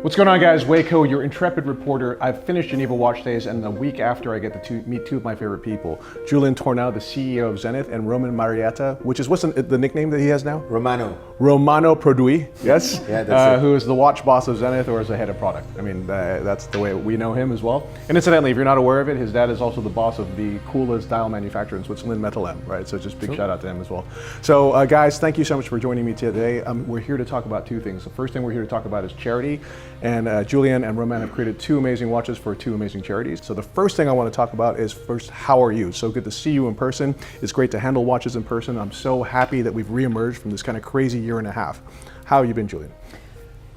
What's going on, guys? Waco, your intrepid reporter. I've finished Geneva Watch Days, and the week after I get to meet two of my favorite people. Julian Tornau, the CEO of Zenith, and Roman Marietta, which is, what's the nickname that he has now? Romano Produi, yes? Yeah, that's it. Who is the watch boss of Zenith, or is the head of product. I mean, that's the way we know him as well. And incidentally, if you're not aware of it, his dad is also the boss of the coolest dial manufacturer in Switzerland, Metal M, right? So just big shout out to him as well. So guys, thank you so much for joining me today. We're here to talk about two things. The first thing we're here to talk about is charity. And Julian and Roman have created two amazing watches for two amazing charities. So the first thing I want to talk about is first, how are you? So good to see you in person. It's great to handle watches in person. I'm so happy that we've reemerged from this kind of crazy year and a half. How have you been, Julian?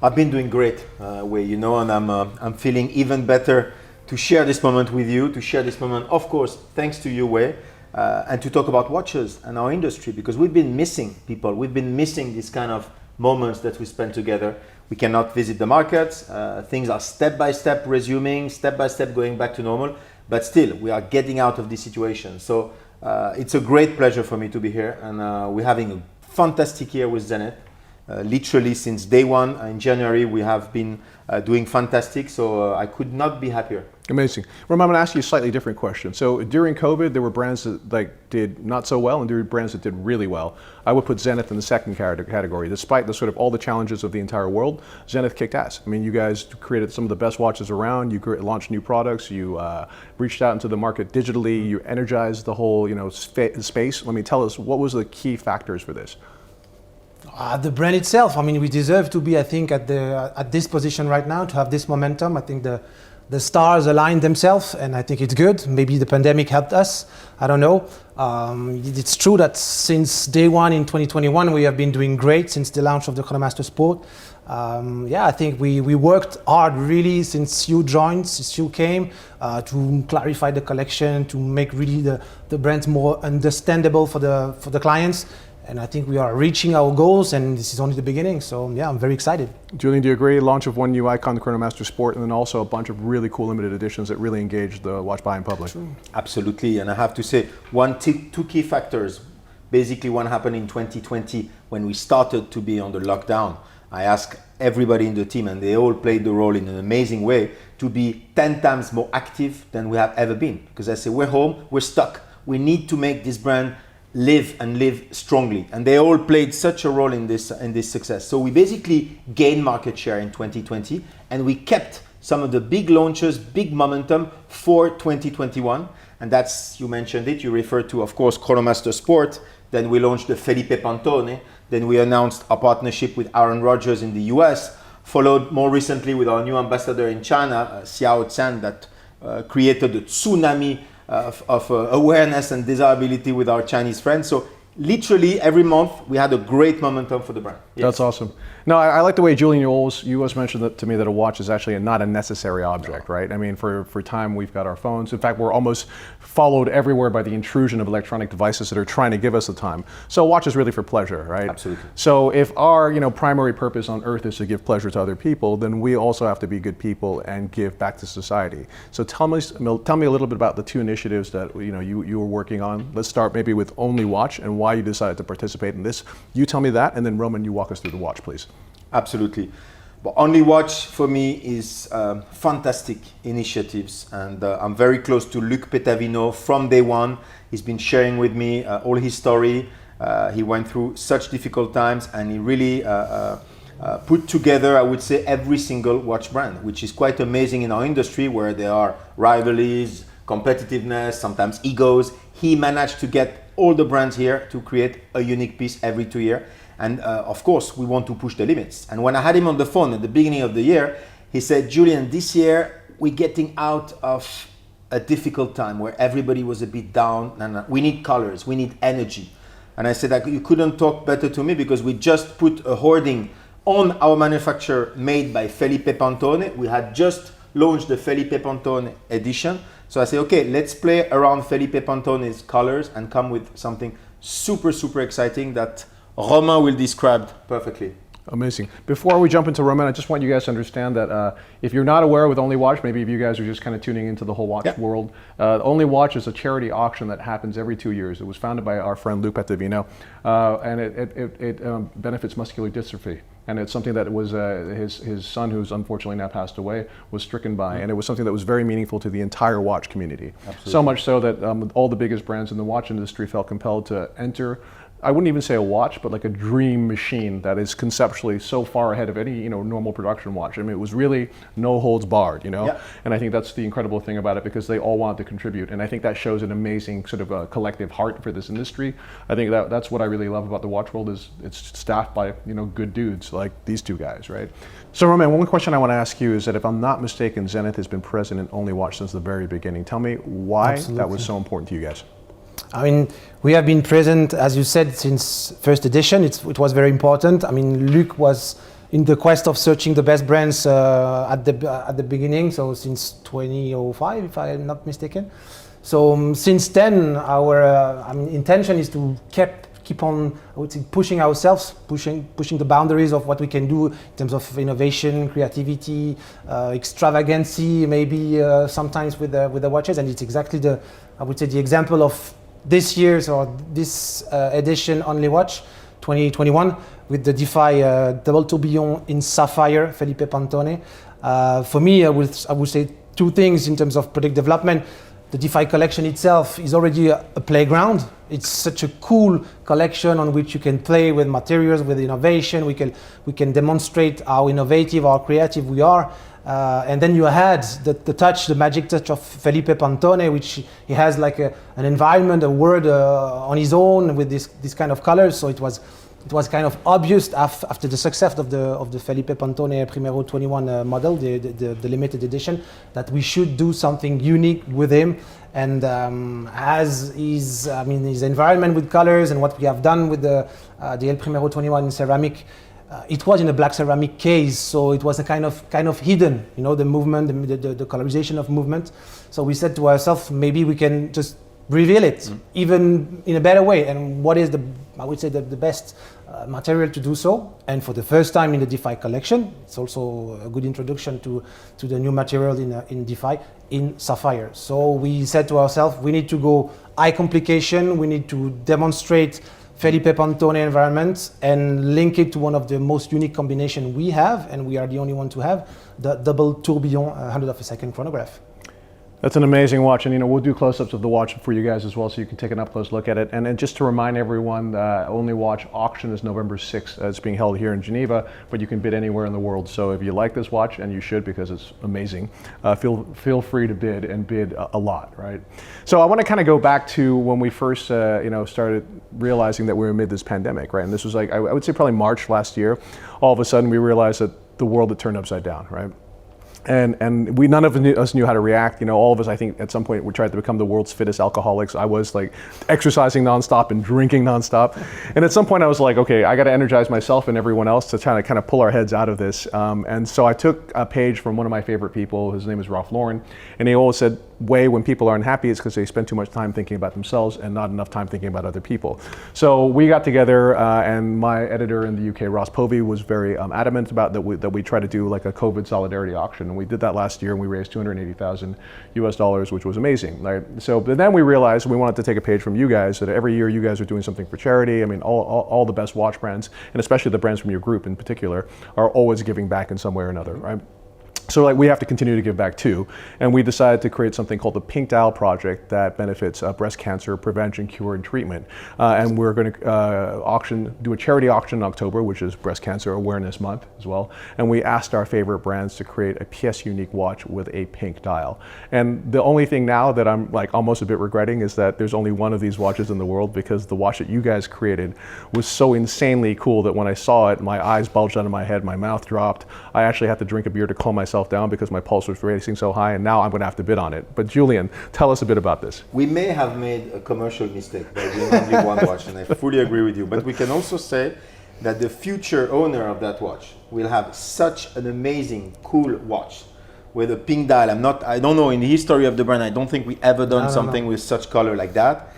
I've been doing great, Wei, you know, and I'm feeling even better to share this moment with you, to share this moment, of course, thanks to you, Wei, and to talk about watches and our industry, because we've been missing people. We've been missing these kind of moments that we spend together. We cannot visit the markets. Things are step by step resuming, step by step going back to normal, but still we are getting out of this situation. So it's a great pleasure for me to be here, and we're having a fantastic year with Zenith. Literally since day one in January, we have been doing fantastic. So I could not be happier. Amazing. Roman, I'm going to ask you a slightly different question. So during COVID, there were brands that did not so well, and there were brands that did really well. I would put Zenith in the second category. Despite the sort of all the challenges of the entire world, Zenith kicked ass. I mean, you guys created some of the best watches around. You launched new products. You reached out into the market digitally. You energized the whole, space. Let me tell us, what was the key factors for this? The brand itself. I mean, we deserve to be, I think, at this position right now, to have this momentum. I think the stars aligned themselves, and I think it's good. Maybe the pandemic helped us. I don't know. It's true that since day one in 2021, we have been doing great since the launch of the Chronomaster Sport. I think we worked hard really since you joined, since you came, to clarify the collection, to make really the brand more understandable for the clients. And I think we are reaching our goals, and this is only the beginning. So yeah, I'm very excited. Julian, do you agree? Launch of one new icon, the Chronomaster Sport, and then also a bunch of really cool limited editions that really engaged the watch buying public. True. Absolutely, and I have to say, two key factors. Basically, one happened in 2020 when we started to be under lockdown. I asked everybody in the team, and they all played the role in an amazing way, to be 10 times more active than we have ever been. Because I say, we're home, we're stuck. We need to make this brand live and live strongly, and they all played such a role in this success. So we basically gained market share in 2020, and we kept some of the big launches, big momentum for 2021. And that's, you mentioned it, you referred to, of course, Chronomaster Sport. Then we launched the Felipe Pantone. Then we announced our partnership with Aaron Rodgers in the US, followed more recently with our new ambassador in China, Xiao Tian, that created a tsunami of awareness and desirability with our Chinese friends. So literally every month we had a great momentum for the brand. Yes. That's awesome. No, I like the way, Julian, you always mentioned that to me, that a watch is actually not a necessary object, right? I mean, for time, we've got our phones. In fact, we're almost followed everywhere by the intrusion of electronic devices that are trying to give us the time. So a watch is really for pleasure, right? Absolutely. So if our primary purpose on earth is to give pleasure to other people, then we also have to be good people and give back to society. So tell me a little bit about the two initiatives that you were working on. Let's start maybe with Only Watch and why you decided to participate in this. You tell me that, and then Roman, you walk us through the watch, please. Absolutely. But Only Watch for me is fantastic initiatives, and I'm very close to Luc Petavino from day one. He's been sharing with me all his story. He went through such difficult times, and he really put together, I would say, every single watch brand, which is quite amazing in our industry, where there are rivalries, competitiveness, sometimes egos. He managed to get all the brands here to create a unique piece every 2 years. And of course, we want to push the limits. And when I had him on the phone at the beginning of the year, he said, Julian, this year we're getting out of a difficult time where everybody was a bit down, and we need colors, we need energy. And I said, you couldn't talk better to me, because we just put a hoarding on our manufacturer made by Felipe Pantone. We had just launched the Felipe Pantone edition. So I said, okay, let's play around Felipe Pantone's colors and come with something super, super exciting that Romain will describe perfectly. Amazing. Before we jump into Roman, I just want you guys to understand that if you're not aware with Only Watch, maybe if you guys are just kind of tuning into the whole watch world, Only Watch is a charity auction that happens every 2 years. It was founded by our friend Luc Petavino, and it benefits muscular dystrophy. And it's something that was his son, who's unfortunately now passed away, was stricken by, and it was something that was very meaningful to the entire watch community. Absolutely. So much so that all the biggest brands in the watch industry felt compelled to enter, I wouldn't even say a watch, but like a dream machine that is conceptually so far ahead of any normal production watch. I mean, it was really no holds barred, Yeah. And I think that's the incredible thing about it, because they all wanted to contribute, and I think that shows an amazing sort of collective heart for this industry. I think that's what I really love about the watch world, is it's staffed by good dudes like these two guys, right? So Romain, one question I want to ask you is that if I'm not mistaken, Zenith has been present in Only Watch since the very beginning. Tell me why that was so important to you guys. I mean, we have been present, as you said, since first edition. It was very important. I mean, Luc was in the quest of searching the best brands at the beginning, so since 2005, if I'm not mistaken. So since then, our intention is to keep on, I would say, pushing ourselves, pushing the boundaries of what we can do in terms of innovation, creativity, extravagancy, maybe sometimes with the watches. And it's exactly the example of this year's or this edition Only Watch 2021 with the Defy Double Tourbillon in sapphire, Felipe Pantone. For me, I would say two things in terms of product development. The Defy collection itself is already a playground. It's such a cool collection on which you can play with materials, with innovation. We can demonstrate how innovative, how creative we are. And then you had the magic touch of Felipe Pantone, which he has like an environment, a world on his own with this kind of colors. So it was kind of obvious after the success of the Felipe Pantone Primero 21 model, the limited edition, that we should do something unique with him. And as his environment with colors and what we have done with the El Primero 21 in ceramic. It was in a black ceramic case, so it was a kind of hidden, the movement, the colorization of movement. So we said to ourselves, maybe we can just reveal it, even in a better way. And what is the best material to do so? And for the first time in the Defy collection, it's also a good introduction to the new material in Defy in sapphire. So we said to ourselves, we need to go high complication, we need to demonstrate Felipe Pantone environment and link it to one of the most unique combination we have, and we are the only one to have, the double tourbillon 100th of a second chronograph. That's an amazing watch, and we'll do close-ups of the watch for you guys as well, so you can take an up-close look at it. And then just to remind everyone, the Only Watch auction is November 6th. It's being held here in Geneva, but you can bid anywhere in the world. So if you like this watch, and you should because it's amazing, feel free to bid, and bid a lot, right? So I want to kind of go back to when we first started realizing that we were amid this pandemic, right? And this was like, I would say probably March last year. All of a sudden we realized that the world had turned upside down, right? And none of us knew how to react. All of us, I think, at some point, we tried to become the world's fittest alcoholics. I was like exercising nonstop and drinking nonstop. And at some point, I was like, okay, I got to energize myself and everyone else to try to kind of pull our heads out of this. And so I took a page from one of my favorite people. His name is Ralph Lauren, and he always said, when people are unhappy, it's because they spend too much time thinking about themselves and not enough time thinking about other people. So we got together, and my editor in the UK, Ross Povey, was very adamant about that we try to do like a COVID solidarity auction. And we did that last year, and we raised $280,000, which was amazing. Right? So, but then we realized we wanted to take a page from you guys, that every year you guys are doing something for charity. I mean, all the best watch brands, and especially the brands from your group in particular, are always giving back in some way or another, right? So we have to continue to give back too. And we decided to create something called the Pink Dial Project that benefits breast cancer prevention, cure, and treatment. And we're going to do a charity auction in October, which is Breast Cancer Awareness Month as well. And we asked our favorite brands to create a pièce unique watch with a pink dial. And the only thing now that I'm like almost a bit regretting is that there's only one of these watches in the world, because the watch that you guys created was so insanely cool that when I saw it, my eyes bulged out of my head, my mouth dropped. I actually had to drink a beer to calm myself down because my pulse was racing so high, and now I'm going to have to bid on it. But Julian, tell us a bit about this. We may have made a commercial mistake by doing only one watch, and I fully agree with you. But we can also say that the future owner of that watch will have such an amazing, cool watch with a pink dial. I don't know, in the history of the brand, I don't think we ever done something with such color like that.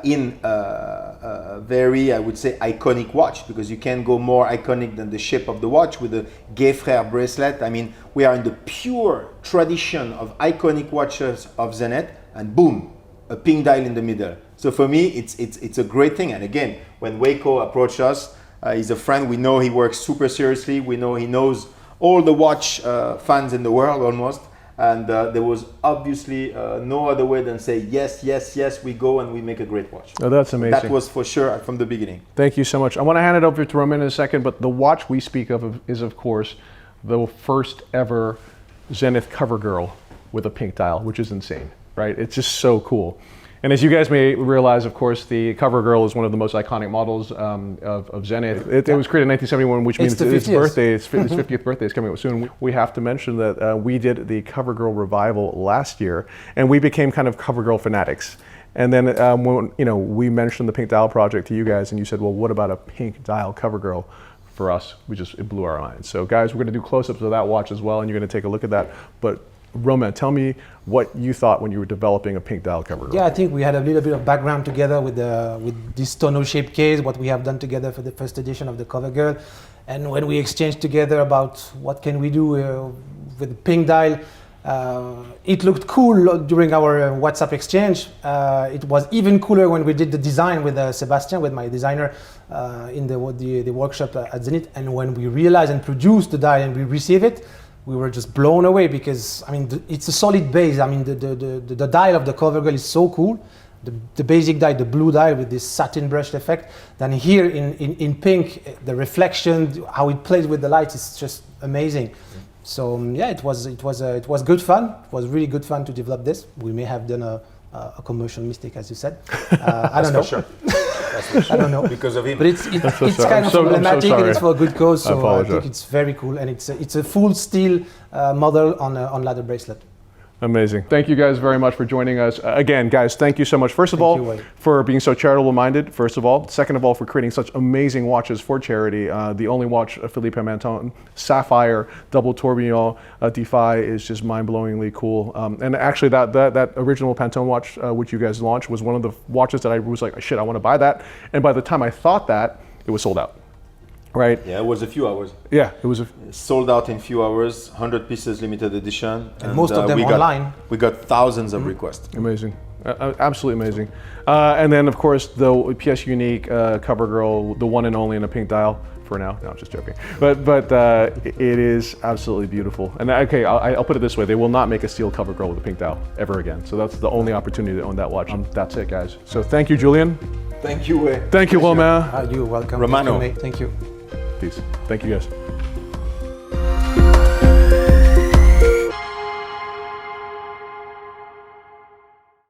In a very, I would say, iconic watch, because you can't go more iconic than the shape of the watch with the Gay Frères bracelet. I mean, we are in the pure tradition of iconic watches of Zenith, and boom, a pink dial in the middle. So for me, it's a great thing. And again, when Waco approached us, He's a friend. We know he works super seriously. We know he knows all the watch fans in the world almost. And there was obviously no other way than say yes, yes, yes, we go and we make a great watch. Oh, that's amazing. That was for sure from the beginning. Thank you so much. I want to hand it over to Romain in a second, but the watch we speak of is, of course, the first ever Zenith Covergirl with a pink dial, which is insane, right? It's just so cool. And as you guys may realize, of course, the Covergirl is one of the most iconic models of Zenith. It was created in 1971, which means its birthday, its 50th birthday is coming up soon. We have to mention that we did the Covergirl revival last year, and we became kind of Covergirl fanatics. And then when we mentioned the pink dial project to you guys, and you said, well, what about a pink dial Covergirl? For us, it blew our minds. So guys, we're going to do close-ups of that watch as well, and you're going to take a look at that. But Romain, tell me what you thought when you were developing a pink dial Covergirl. Yeah, I think we had a little bit of background together with this tonneau-shaped case, what we have done together for the first edition of the Covergirl. And when we exchanged together about what can we do with the pink dial, it looked cool during our WhatsApp exchange. It was even cooler when we did the design with Sebastian, with my designer, in the workshop at Zenith. And when we realized and produced the dial and we received it, we were just blown away because, I mean, it's a solid base. I mean, the dial of the Covergirl is so cool. The basic dial, the blue dial with this satin brushed effect. Then here in pink, the reflection, how it plays with the lights is just amazing. So yeah, it was good fun. It was really good fun to develop this. We may have done a commercial mistake, as you said. I don't know. Sure. I don't know because of him. But it's kind of emblematic and it's for a good cause. So I think it's very cool, and it's a full steel model on ladder bracelet. Amazing. Thank you guys very much for joining us. Again, guys, thank you so much. First of all, for being so charitable minded, first of all. Second of all, for creating such amazing watches for charity. The only watch, Philippe Manton, Sapphire, Double Tourbillon, Defy is just mind-blowingly cool. And actually that original Pantone watch, which you guys launched, was one of the watches that I was like, shit, I want to buy that. And by the time I thought that, it was sold out. Right. Yeah, it was a few hours. Yeah, it was sold out in few hours. 100 pieces limited edition, and most of them online. We got thousands of requests. Amazing, absolutely amazing. And then of course the PS Unique Covergirl, the one and only in a pink dial. For now, no, I'm just joking. But it is absolutely beautiful. And okay, I'll put it this way: they will not make a steel Covergirl with a pink dial ever again. So that's the only opportunity to own that watch. That's it, guys. So thank you, Julien. Thank you. Thank you, Romain. You're welcome. Romano. Thank you. Peace. Thank you, guys.